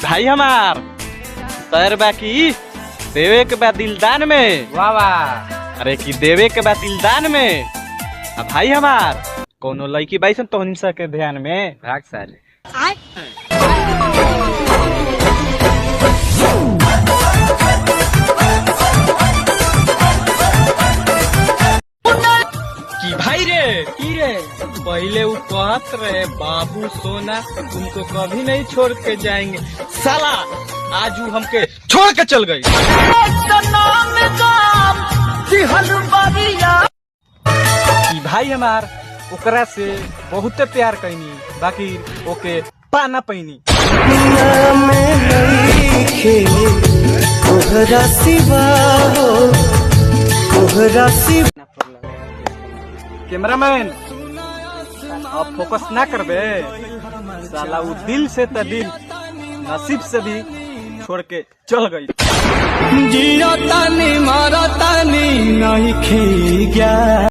भाई हमार सर बाकी देवे के बाद दिलदान में। वाह वाह। अरे कि देवे के बाद दिलदान में। भाई हमार कोनो लड़की बाईसन तो हिंसा के ध्यान में भाग साले। कि भाई रे की रे पहले वो कहत रहे बाबू सोना तुमको कभी नहीं छोड़ के जाएंगे, साला आज वो हमके छोड़ के चल गई। कि भाई हमार ओकरा से बहुते प्यार कैनी बाकी ओके पाना पैनी। कैमरामैन अब फोकस ना करबे, साला वो दिल से तो दिल नसीब से भी छोड़ के चल गई। जिया तानी मारा तानी नहीं खी गया।